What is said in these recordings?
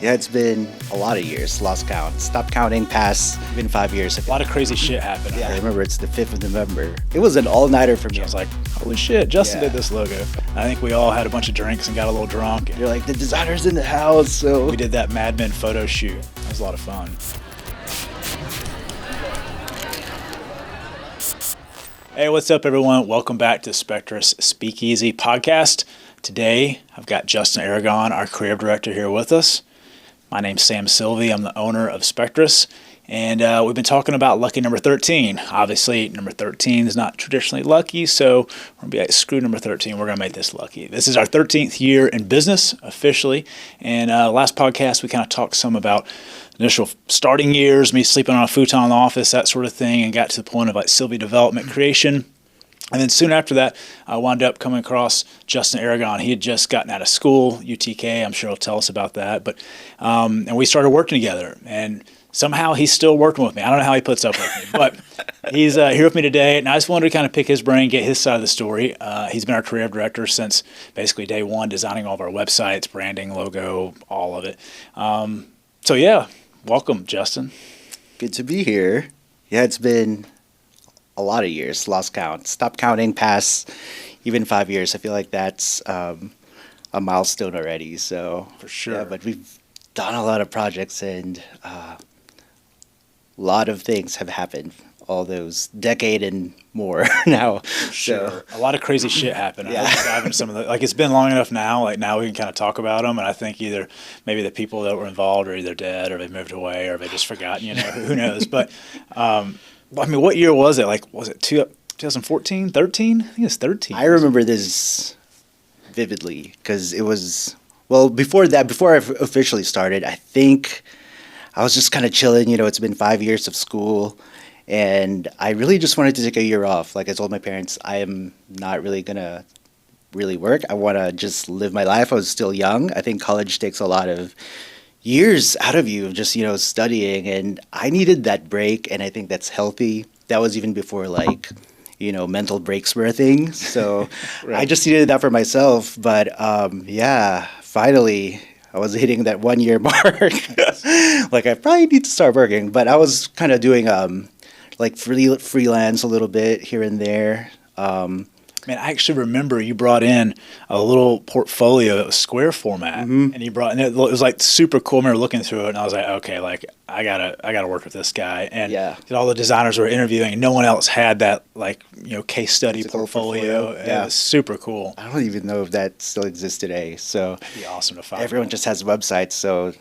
Yeah, it's been a lot of years. Lost count. Stopped counting past been 5 years. A lot of crazy shit happened. Yeah, I remember it's the 5th of November. It was an all-nighter for me. I was like, holy shit, Justin did this logo. I think we all had a bunch of drinks and got a little drunk. You're like, the designer's in the house, so... We did that Mad Men photo shoot. That was a lot of fun. Hey, what's up, everyone? Welcome back to Spectruss Speakeasy Podcast. Today, I've got Justin Aragon, our creative director, here with us. My name's Sam Silvey. I'm the owner of Spectruss, and we've been talking about lucky number 13. Obviously, number 13 is not traditionally lucky, so we're going to be like, screw number 13. We're going to make this lucky. This is our 13th year in business, officially, and last podcast, we kind of talked some about initial starting years, me sleeping on a futon in the office, that sort of thing, and got to the point of like Silvey development creation. And then soon after that, I wound up coming across Justin Aragon. He had just gotten out of school, UTK. I'm sure he'll tell us about that. But and we started working together. And somehow he's still working with me. I don't know how he puts up with me. But he's here with me today. And I just wanted to kind of pick his brain, get his side of the story. He's been our creative director since basically day one, designing all of our websites, branding, logo, all of it. So yeah, welcome, Justin. Good to be here. Yeah, it's been a lot of years. Lost count. Stopped counting past even 5 years. I feel like that's a milestone already. So for sure. Yeah, but we've done a lot of projects and a lot of things have happened. All those decade and more now. For sure. So, a lot of crazy shit happened. Yeah. I dive into some of the, like, it's been long enough now. Like, now we can kind of talk about them. And I think either maybe the people that were involved are either dead or they moved away or they just forgotten, who knows. But, I mean, what year was it? Like, was it 2014, 13? I think it's 13. I remember this vividly because it was, well, before that, before I officially started, I think I was just kind of chilling. It's been 5 years of school. And I really just wanted to take a year off. Like I told my parents, I am not really going to really work. I want to just live my life. I was still young. I think college takes a lot of years out of you just, studying. And I needed that break. And I think that's healthy. That was even before mental breaks were a thing. So Right. I just needed that for myself. But finally I was hitting that 1 year mark. Like I probably need to start working. But I was kind of doing freelance a little bit here and there. Man, I actually remember you brought in a little portfolio that was square format, and it was like super cool. I remember looking through it, and I was like, okay, like I gotta work with this guy. And all the designers were interviewing, and no one else had that case study portfolio. Yeah, it was super cool. I don't even know if that still exists today. So it'd be awesome to find. Everyone just has websites, so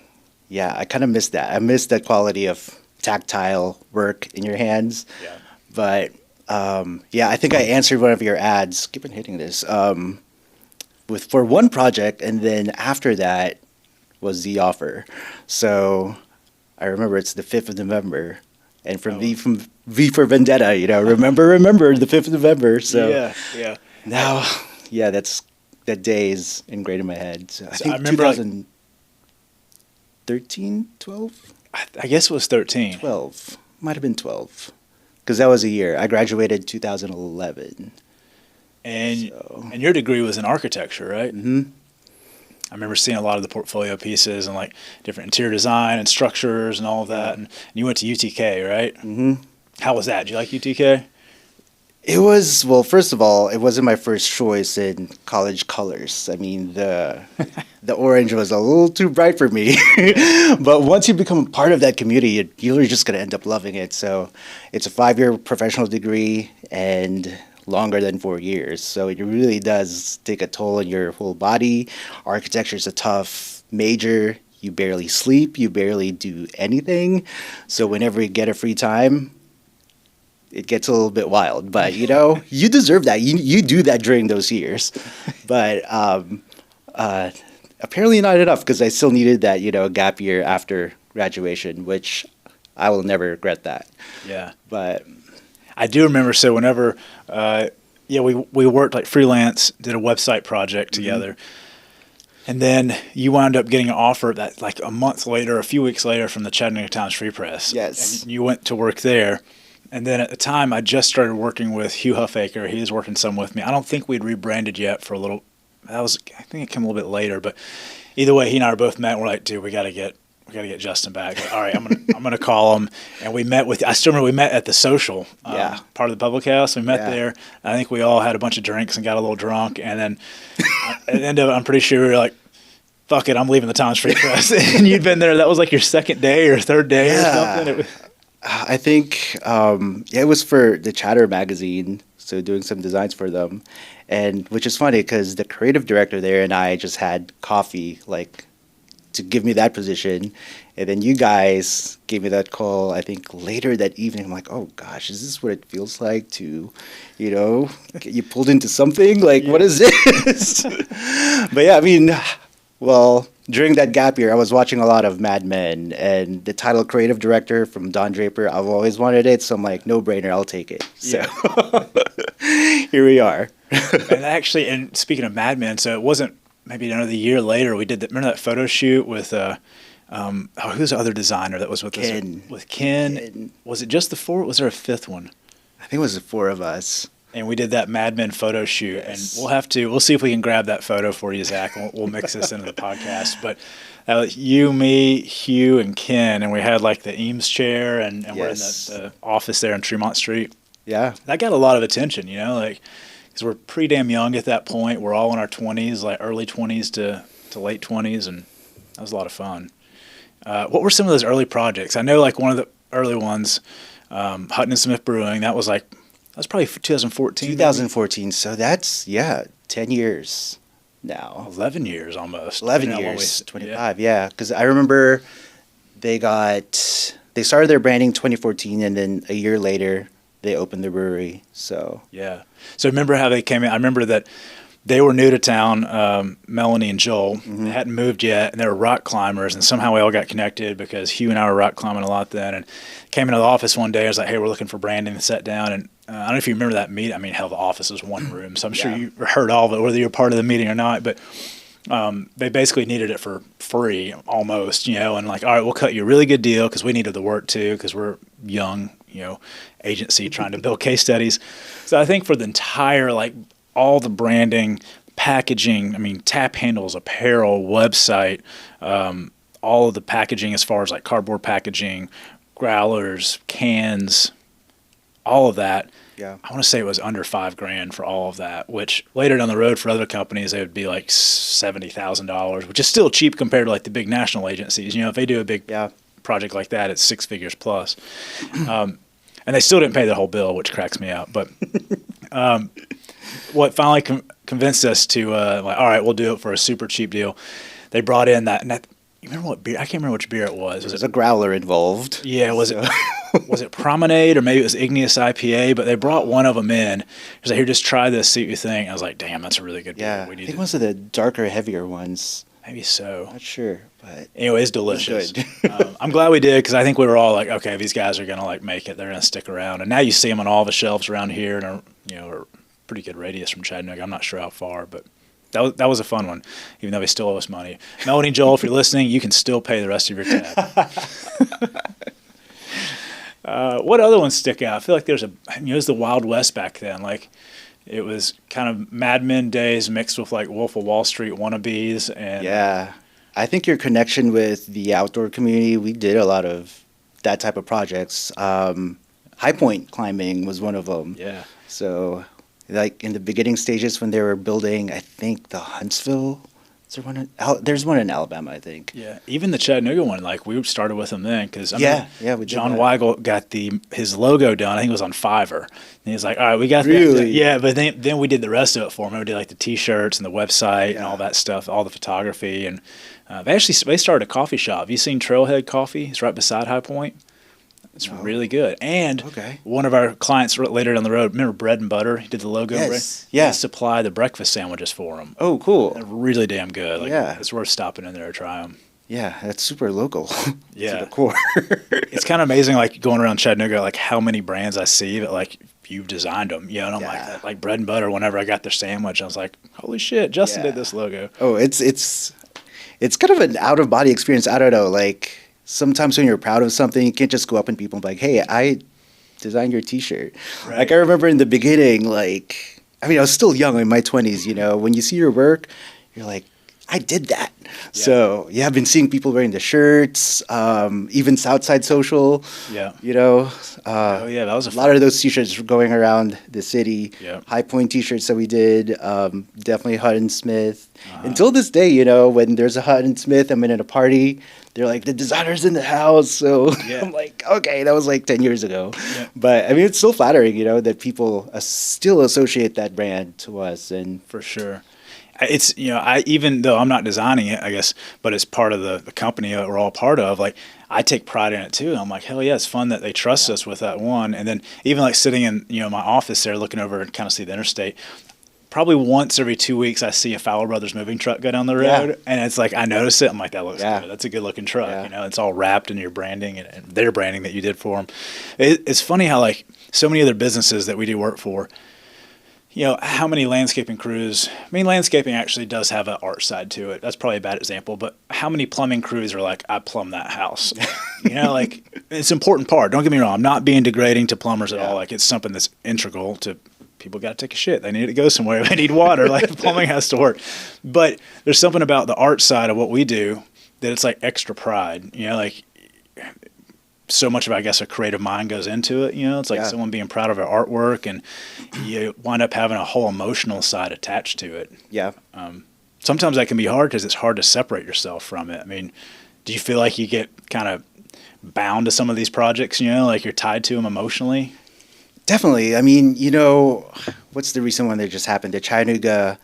yeah, I kind of miss that. I miss that quality of tactile work in your hands. Yeah. But I think I answered one of your ads. Keep on hitting this. For one project, and then after that was the offer. So I remember it's the 5th of November, and from V for Vendetta. Remember the 5th of November. So yeah. Now, that day is ingrained in my head. So I think I remember 2013, 12. I guess it was 13. 12. Might have been 12. Because that was a year. I graduated 2011. And your degree was in architecture, right? Mm-hmm. I remember seeing a lot of the portfolio pieces and like different interior design and structures and all of that. And you went to UTK, right? Mm-hmm. How was that? Did you like UTK? It was, well, first of all, it wasn't my first choice in college colors. I mean, the orange was a little too bright for me. But once you become a part of that community, you're just going to end up loving it. So it's a 5-year professional degree and longer than 4 years. So it really does take a toll on your whole body. Architecture is a tough major. You barely sleep. You barely do anything. So whenever you get a free time, it gets a little bit wild, but you deserve that. You do that during those years, but apparently not enough because I still needed that gap year after graduation, which I will never regret that. Yeah, but I do remember. So whenever, we worked like freelance, did a website project together, and then you wound up getting an offer that like a month later, a few weeks later, from the Chattanooga Times Free Press. Yes, and you went to work there. And then at the time, I just started working with Hugh Huffaker. He was working some with me. I don't think we'd rebranded yet for a little. I think it came a little bit later, but either way, he and I were both met. And we're like, dude, we got to get Justin back. Like, all right, I'm gonna call him. And we met I still remember we met at the social, part of the public house. We met there. I think we all had a bunch of drinks and got a little drunk. And then at the end of it, I'm pretty sure we were like, fuck it, I'm leaving the Thomas Street Press. And you'd been there. That was like your second day or third day or something. I think, it was for the Chatter magazine. So doing some designs for them. And which is funny because the creative director there and I just had coffee, like, to give me that position. And then you guys gave me that call, I think, later that evening. I'm like, oh, gosh, is this what it feels like to, get you pulled into something? Like, what is this? But, yeah, I mean, well, during that gap year, I was watching a lot of Mad Men. And the title creative director from Don Draper, I've always wanted it. So I'm like, no brainer, I'll take it. So here we are. And speaking of Mad Men, so it wasn't maybe another year later, we did remember that photo shoot with who's the other designer that was with Ken. us? With Ken. Was it just the four? Was there a fifth one? I think it was the four of us. And we did that Mad Men photo shoot, and we'll see if we can grab that photo for you, Zach. We'll mix this into the podcast. But you, me, Hugh, and Ken, and we had like the Eames chair, and we're in the office there on Tremont Street. Yeah, that got a lot of attention, because we're pretty damn young at that point. We're all in our 20s, like early 20s to late 20s, and that was a lot of fun. What were some of those early projects? I know like one of the early ones, Hutton and Smith Brewing, that was probably 2014. 2014, maybe? So that's, 10 years now. 11 years almost. 11 years, 25, because I remember they started their branding 2014, and then a year later, they opened the brewery. So remember how they came in? I remember that they were new to town, Melanie and Joel. Mm-hmm. They hadn't moved yet, and they were rock climbers, and somehow we all got connected because Hugh and I were rock climbing a lot then, and came into the office one day. I was like, hey, we're looking for branding, and sat down, and I don't know if you remember that meeting. I mean, hell, the office was one room, so I'm sure you heard all of it, whether you're part of the meeting or not, but they basically needed it for free almost, and like, all right, we'll cut you a really good deal because we needed the work too because we're young, agency trying to build case studies. So I think for the entire, like all the branding, packaging, I mean, tap handles, apparel, website, all of the packaging as far as like cardboard packaging, growlers, cans, all of that. Yeah. I want to say it was under $5,000 for all of that, which later down the road for other companies, they would be like $70,000, which is still cheap compared to like the big national agencies. If they do a big project like that, it's six figures plus. And they still didn't pay the whole bill, which cracks me up. But what finally convinced us to, like, all right, we'll do it for a super cheap deal. They brought in that, you remember what beer? I can't remember which beer it was. Was it a growler involved? Yeah, was it Promenade or maybe it was Igneous IPA? But they brought one of them in. He was like, here, just try this, see what you think. I was like, damn, that's a really good beer. Yeah, I think one of the darker, heavier ones. Maybe so. Not sure, but anyway, it's delicious. I'm glad we did because I think we were all like, okay, these guys are gonna like make it. They're gonna stick around. And now you see them on all the shelves around here, and are a pretty good radius from Chattanooga. I'm not sure how far, but that was a fun one. Even though they still owe us money. Melanie, Joel, if you're listening, you can still pay the rest of your tab. What other ones stick out? I feel like it was the Wild West back then. Like, it was kind of Mad Men days mixed with like Wolf of Wall Street wannabes. And I think your connection with the outdoor community, we did a lot of that type of projects. High Point climbing was one of them. Yeah. So like in the beginning stages when they were building, I think the Huntsville, there's one in Alabama, I think. Yeah, even the Chattanooga one, like we started with them then because we John Weigel got his logo done. I think it was on Fiverr, and he was like, "All right, we got that." Yeah, but then we did the rest of it for him. We did like the T-shirts and the website and all that stuff, all the photography, and they started a coffee shop. Have you seen Trailhead Coffee? It's right beside High Point. It's really good. And one of our clients later down the road, remember Bread and Butter? He did the logo. Yes. He supplied the breakfast sandwiches for them. Oh, cool. They're really damn good. It's worth stopping in there to try them. Yeah, that's super local. Yeah. To the core. It's kind of amazing, like, going around Chattanooga, like, how many brands I see that, like, you've designed them. And I'm like Bread and Butter, whenever I got their sandwich, I was like, holy shit, Justin did this logo. Oh, it's kind of an out-of-body experience. I don't know, like, sometimes when you're proud of something, you can't just go up and people and be like, hey, I designed your T-shirt. Right. Like, I remember in the beginning, like, I mean, I was still young in my 20s, when you see your work, you're like, I did that. So yeah, I've been seeing people wearing the shirts, even Southside Social. Yeah. You know, That was a lot of those T-shirts were going around the city. Yeah. High Point T-shirts that we did, definitely Hutton Smith. Until this day, you know, when there's a Hutton Smith, I'm in at a party. They're like, the designer's in the house. So I'm like, okay, that was like 10 years ago. Yeah. But I mean, it's still flattering, you know, that people still associate that brand to us. And For sure. It's, I, even though I'm not designing it, I guess, but it's part of the company that we're all part of, like, I take pride in it too. I'm like, hell yeah, it's fun that they trust us with that one. And then even like sitting in, my office there looking over and kind of see the interstate, probably once every 2 weeks I see a Fowler Brothers moving truck go down the road, and it's like I notice it. I'm like, that looks good. That's a good looking truck. It's all wrapped in your branding and their branding that you did for them. It's funny how like so many other businesses that we do work for, how many landscaping crews, I mean, landscaping actually does have an art side to it. That's probably a bad example, but how many plumbing crews are like, I plumb that house? Like it's an important part. Don't get me wrong. I'm not being degrading to plumbers at all. Like it's something that's integral to people. Got to take a shit. They need to go somewhere. They need water. Like plumbing has to work. But there's something about the art side of what we do that it's like extra pride, like so much of, I guess, a creative mind goes into it. It's like someone being proud of their artwork, and you wind up having a whole emotional side attached to it. Yeah. Sometimes that can be hard because it's hard to separate yourself from it. I mean, do you feel like you get kind of bound to some of these projects, like you're tied to them emotionally? Definitely. I mean, what's the recent one that just happened? The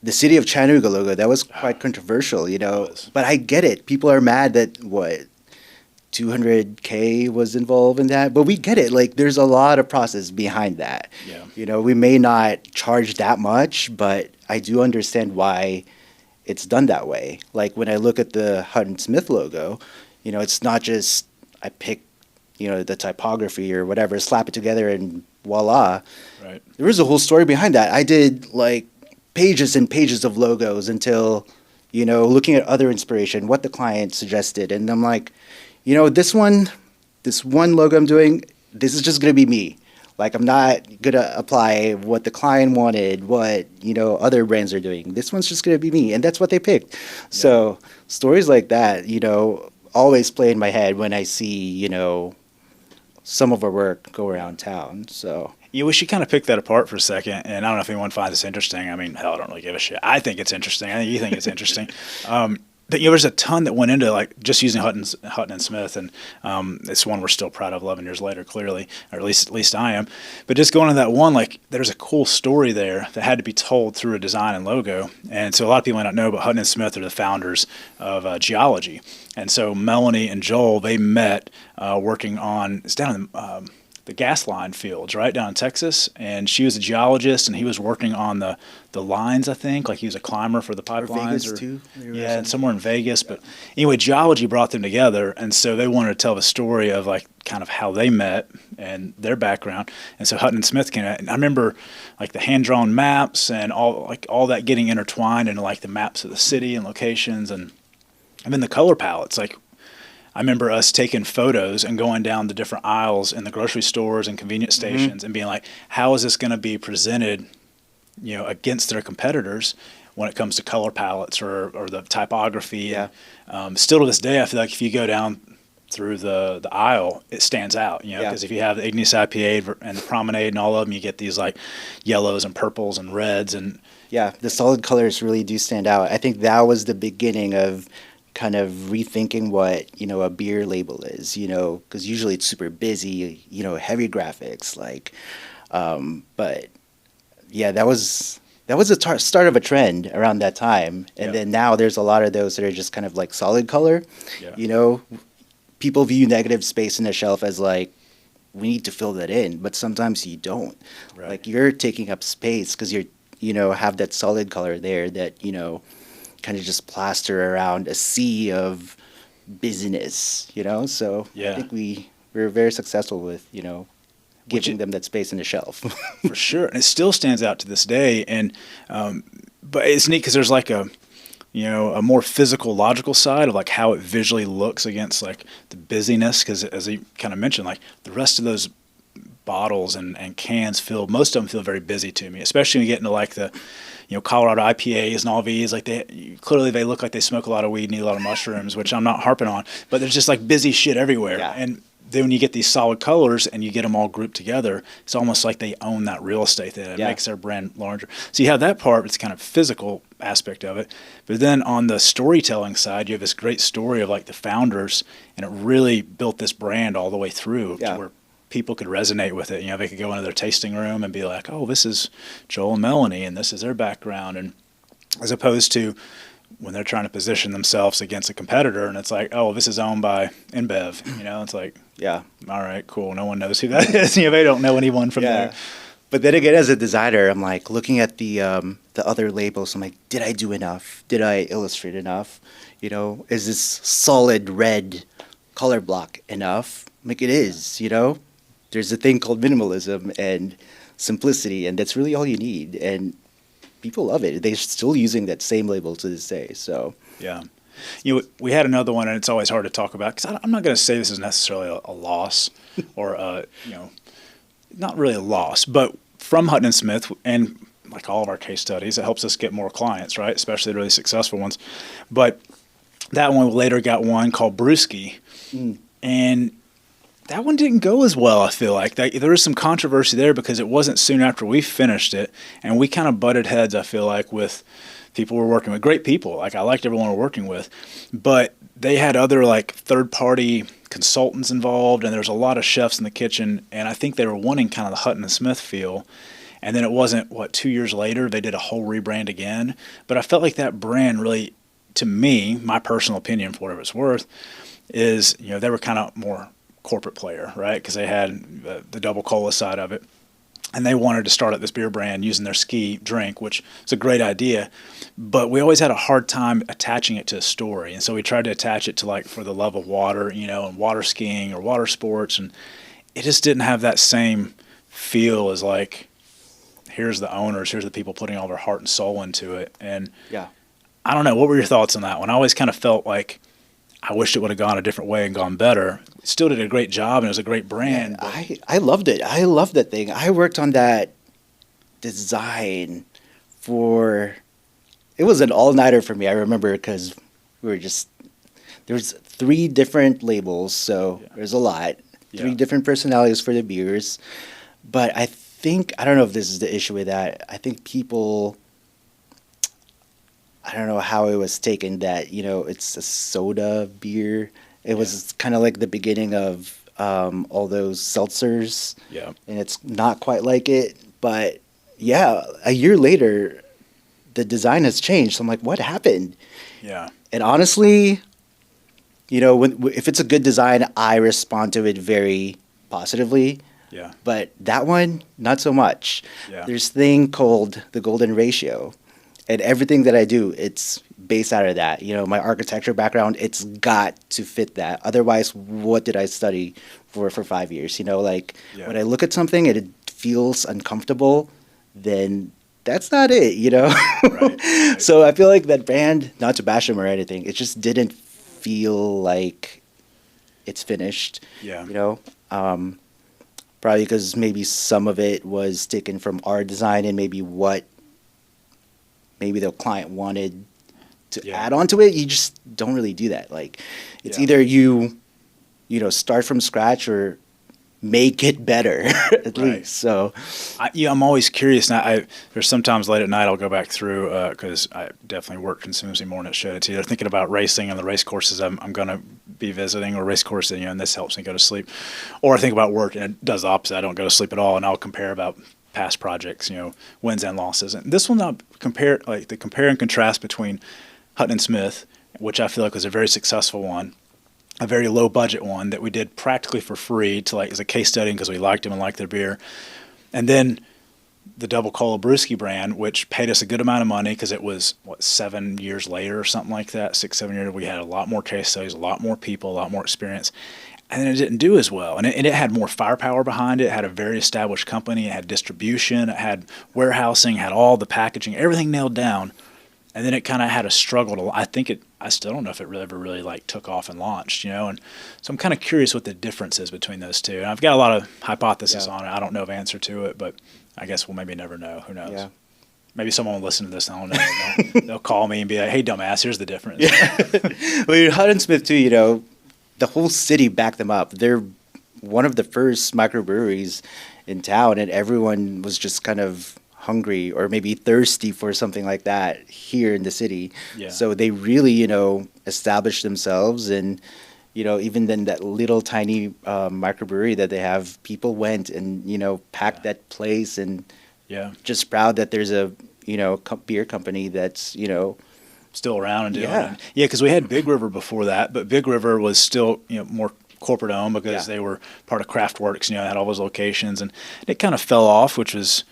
City of Chattanooga logo, that was quite controversial, But I get it. People are mad that, 200K was involved in that, but we get it. Like, there's a lot of process behind that. Yeah. We may not charge that much, but I do understand why it's done that way. Like, when I look at the Hutton Smith logo, it's not just I pick, the typography or whatever, slap it together and voila. Right. There was a whole story behind that. I did like pages and pages of logos until, looking at other inspiration, what the client suggested. And I'm like, this one logo I'm doing, this is just going to be me. Like, I'm not going to apply what the client wanted, what, other brands are doing. This one's just going to be me. And that's what they picked. Yeah. So stories like that, always play in my head when I see, some of our work go around town. So we should kind of pick that apart for a second. And I don't know if anyone finds this interesting. I mean, hell, I don't really give a shit. I think it's interesting. I think you think it's interesting. But there's a ton that went into like just using Hutton and Smith, and it's one we're still proud of 11 years later, clearly, or at least I am. But just going to that one, like there's a cool story there that had to be told through a design and logo. And so a lot of people might not know, but Hutton and Smith are the founders of geology. And so Melanie and Joel, they met working on, it's down in the gas line fields, right, down in Texas. And she was a geologist, and he was working on the lines, I think. Like he was a climber for the pipelines. Vegas, too. Yeah, and somewhere in Vegas. But anyway, geology brought them together, and so they wanted to tell the story of like kind of how they met and their background. And so Hutton and Smith came out. And I remember like the hand-drawn maps and all that getting intertwined into like the maps of the city and locations, and then the color palettes. Like I remember us taking photos and going down the different aisles in the grocery stores and convenience stations and being like, how is this going to be presented, against their competitors when it comes to color palettes or the typography. Yeah. And, still to this day, I feel like if you go down through the aisle, it stands out, because if you have the Ignis IPA and the Promenade and all of them, you get these like yellows and purples and reds. And yeah, the solid colors really do stand out. I think that was the beginning of kind of rethinking what, a beer label is, because usually it's super busy, heavy graphics, like, but yeah, that was a start of a trend around that time. And then now there's a lot of those that are just kind of like solid color. Yeah. People view negative space in the shelf as like, we need to fill that in, but sometimes you don't. Right. Like you're taking up space because you're, have that solid color there that, kind of just plaster around a sea of business, So yeah. I think we were very successful with, giving them that space in the shelf. For sure. And it still stands out to this day. And, but it's neat because there's like a more physical, logical side of like how it visually looks against like the busyness. Because as you kind of mentioned, like the rest of those bottles and cans feel, most of them feel very busy to me, especially when you get into like the, Colorado IPAs and all these, like clearly they look like they smoke a lot of weed, need a lot of mushrooms, which I'm not harping on, but there's just like busy shit everywhere. Yeah. And then when you get these solid colors and you get them all grouped together, it's almost like they own that real estate there. It makes their brand larger. So you have that part, it's kind of physical aspect of it. But then on the storytelling side, you have this great story of like the founders, and it really built this brand all the way through to where people could resonate with it. They could go into their tasting room and be like, oh, this is Joel and Melanie, and this is their background. And as opposed to when they're trying to position themselves against a competitor, and it's like, oh, this is owned by InBev. It's like, all right, cool. No one knows who that is. They don't know anyone from there. But then again, as a designer, I'm like looking at the other labels. I'm like, did I do enough? Did I illustrate enough? Is this solid red color block enough? Like it is. There's a thing called minimalism and simplicity, and that's really all you need. And people love it. They're still using that same label to this day. So yeah. We had another one, and it's always hard to talk about because I'm not going to say this is necessarily a loss or, not really a loss, but from Hutton and Smith, and like all of our case studies, it helps us get more clients, right? Especially the really successful ones. But that one later got one called Brewski, and that one didn't go as well, I feel like. There was some controversy there because it wasn't soon after we finished it, and we kind of butted heads, I feel like, with people we're working with. Great people. Like, I liked everyone we're working with. But they had other, like, third-party consultants involved, and there was a lot of chefs in the kitchen, and I think they were wanting kind of the Hutton and Smith feel. And then it wasn't, 2 years later, they did a whole rebrand again. But I felt like that brand really, to me, my personal opinion, for whatever it's worth, is, they were kind of more corporate player, right? Because they had the double cola side of it, and they wanted to start up this beer brand using their ski drink, which is a great idea, but we always had a hard time attaching it to a story, and so we tried to attach it to like for the love of water, and water skiing or water sports, and it just didn't have that same feel as like, here's the owners, here's the people putting all their heart and soul into it. And I don't know, what were your thoughts on that one? I always kind of felt like I wished it would have gone a different way and gone better. Still did a great job, and it was a great brand. Yeah, I loved it. I loved that thing. I worked on that design it was an all-nighter for me, I remember, because there's 3 different labels, so there's a lot. 3 different personalities for the beers. But I don't know if this is the issue with that. I think people, I don't know how it was taken that, it's a soda beer. It was kind of like the beginning of all those seltzers. Yeah. And it's not quite like it. But yeah, a year later, the design has changed. So I'm like, what happened? Yeah. And honestly, if it's a good design, I respond to it very positively. Yeah. But that one, not so much. Yeah. There's a thing called the golden ratio. And everything that I do, it's based out of that. My architecture background, it's got to fit that. Otherwise, what did I study for 5 years? When I look at something and it feels uncomfortable, then that's not it, Right. So I feel like that brand, not to bash them or anything, it just didn't feel like it's finished. Yeah. Probably because maybe some of it was taken from our design and maybe the client wanted to add on to it. You just don't really do that. Like, it's either you start from scratch or make it better at least. So I'm always curious. Now, there's sometimes late at night I'll go back through because I definitely work consumably more than it should. It's either thinking about racing and the race courses I'm going to be visiting, or race courses, and this helps me go to sleep, or I think about work and it does the opposite. I don't go to sleep at all, and I'll compare about past projects, wins and losses. And this one, the compare and contrast between Hutton and Smith, which I feel like was a very successful one, a very low budget one that we did practically for free as a case study because we liked them and liked their beer. And then the Double Cola Brewski brand, which paid us a good amount of money because it was, 7 years later or something like that, 6, 7 years. We had a lot more case studies, a lot more people, a lot more experience. And then it didn't do as well. And it had more firepower behind it. It had a very established company. It had distribution. It had warehousing. It had all the packaging, everything nailed down. and then it kind of had a struggle to, I still don't know if it really ever really like took off and launched, and so I'm kind of curious what the difference is between those two. And I've got a lot of hypotheses on it. I don't know the answer to it, but I guess we'll maybe never know. Who knows? Yeah. Maybe someone will listen to this and I don't know. They'll call me and be like, "Hey, dumbass, here's the difference." Yeah. Well, Hutton Smith too, the whole city backed them up. They're one of the first microbreweries in town, and everyone was just kind of hungry or maybe thirsty for something like that here in the city. Yeah. So they really, established themselves, and even then that little tiny microbrewery that they have, people went and packed that place, and just proud that there's a beer company that's still around and doing it. Yeah, because we had Big River before that, but Big River was still more corporate owned because they were part of Craftworks, had all those locations, and it kind of fell off, which was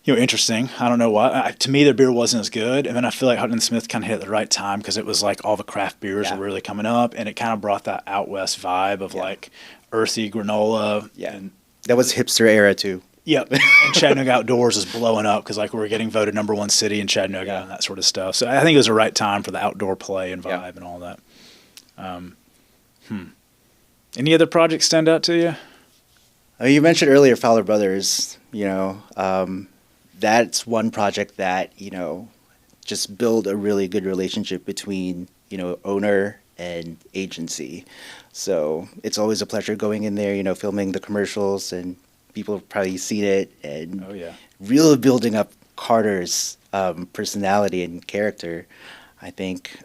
interesting. I don't know why. To me, their beer wasn't as good, and then I feel like Hutton Smith kind of hit at the right time because it was like all the craft beers were really coming up, and it kind of brought that out west vibe of like earthy granola. Yeah, and that was hipster era too. Yep, and Chattanooga Outdoors is blowing up because like we're getting voted #1 city in Chattanooga and that sort of stuff. So I think it was the right time for the outdoor play and vibe and all that. Any other projects stand out to you? You mentioned earlier Fowler Brothers. That's one project that just build a really good relationship between owner and agency. So it's always a pleasure going in there, filming the commercials, and people have probably seen it, and really building up Carter's personality and character. I think,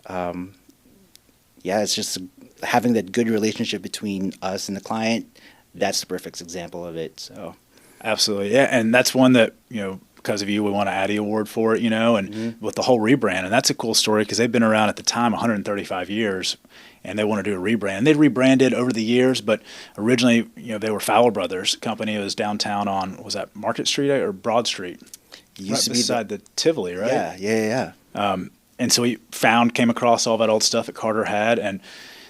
it's just having that good relationship between us and the client. That's the perfect example of it. So, absolutely, yeah, and that's one that because of you, we won an Addy Award for it, and with the whole rebrand, and that's a cool story because they've been around at the time 135 years. And they want to do a rebrand. And they'd rebranded over the years, but originally, they were Fowler Brothers company. It was downtown on, was that Market Street or Broad Street? It used to be beside the Tivoli, right? Yeah. And so we came across all that old stuff that Carter had, and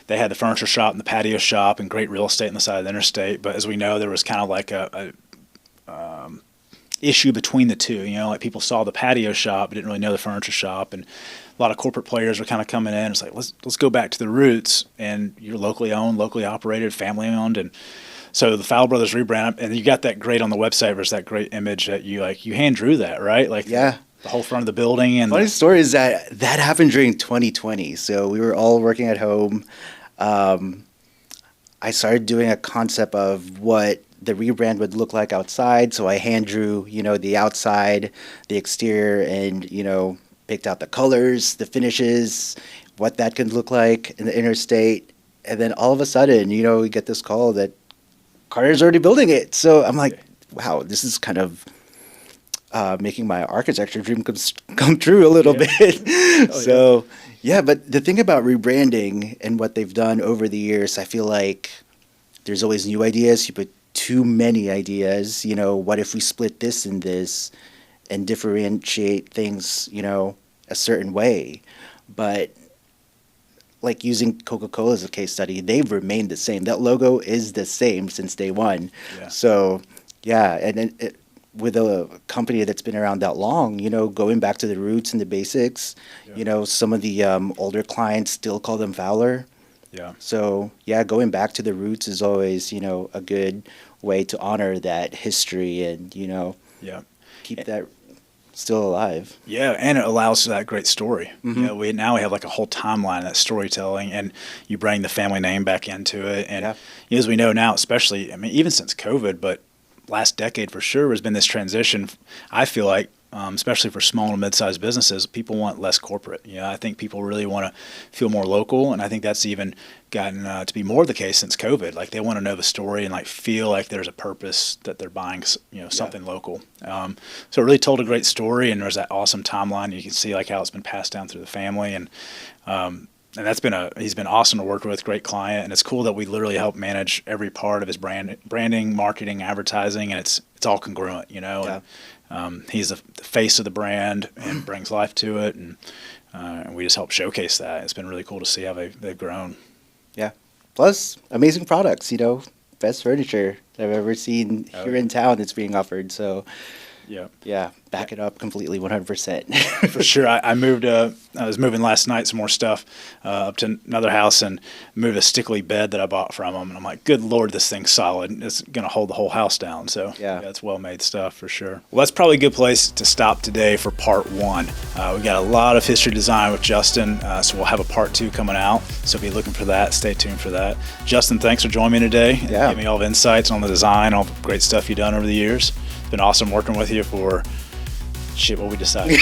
they had the furniture shop and the patio shop and great real estate on the side of the interstate. But as we know, there was kind of like a issue between the two. Like people saw the patio shop but didn't really know the furniture shop, and a lot of corporate players were kind of coming in. It's like, let's go back to the roots, and you're locally owned, locally operated, family owned. And so the Fowler Brothers rebrand, and you got that great on the website. There's that great image that you hand drew that, right? Like the whole front of the building. And funny story is that happened during 2020. So we were all working at home. I started doing a concept of what the rebrand would look like outside. So I hand drew, the outside, the exterior, and, picked out the colors, the finishes, what that could look like in the interstate. And then all of a sudden, we get this call that Carter's already building it. So I'm like, wow, this is kind of making my architecture dream come true a little bit. But the thing about rebranding and what they've done over the years, I feel like there's always new ideas. You put too many ideas. What if we split this and this and differentiate things, a certain way? But like using Coca-Cola as a case study, they've remained the same. That logo is the same since day one. Yeah. So, and with a company that's been around that long, going back to the roots and the basics, some of the older clients still call them Fowler. Yeah. So, going back to the roots is always, a good way to honor that history and, keep that still alive. Yeah, and it allows for that great story. Mm-hmm. We have like a whole timeline of that storytelling, and you bring the family name back into it. And as we know now, especially, even since COVID, but last decade for sure, has been this transition. I feel like, especially for small and mid-sized businesses, people want less corporate. I think people really want to feel more local, and I think that's even gotten to be more the case since COVID. Like they want to know the story and like feel like there's a purpose that they're buying, something local. So it really told a great story, and there's that awesome timeline. You can see like how it's been passed down through the family, and that's been he's been awesome to work with, great client, and it's cool that we literally help manage every part of his branding, marketing, advertising, and it's all congruent, Yeah. And, he's the face of the brand and brings life to it, and we just help showcase that. It's been really cool to see how they've grown. Yeah. Plus, amazing products, best furniture I've ever seen here in town that's being offered. So, Yeah. Yeah, back it up completely, 100%. For sure. I moved, I was moving last night, some more stuff up to another house, and moved a stickly bed that I bought from them. And I'm like, good Lord, this thing's solid. It's going to hold the whole house down. So Yeah. it's well-made stuff for sure. Well, that's probably a good place to stop today for part one. We got a lot of history design with Justin, so we'll have a part two coming out. So be looking for that. Stay tuned for that. Justin, thanks for joining me today. Yeah. Give me all the insights on the design, all the great stuff you've done over the years. It's been awesome working with you for what we decided.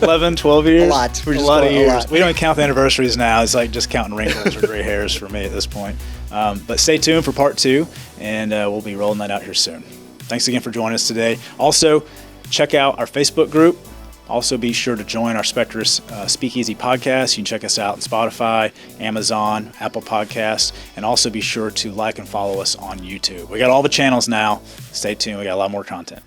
11, 12 years? A lot. We're A just lot of going a years. lot. We don't even count the anniversaries now. It's like just counting wrinkles or gray hairs for me at this point. But stay tuned for part two, and we'll be rolling that out here soon. Thanks again for joining us today. Also, check out our Facebook group. Also, be sure to join our Spectruss Speakeasy podcast. You can check us out on Spotify, Amazon, Apple Podcasts, and also be sure to like and follow us on YouTube. We got all the channels now. Stay tuned. We got a lot more content.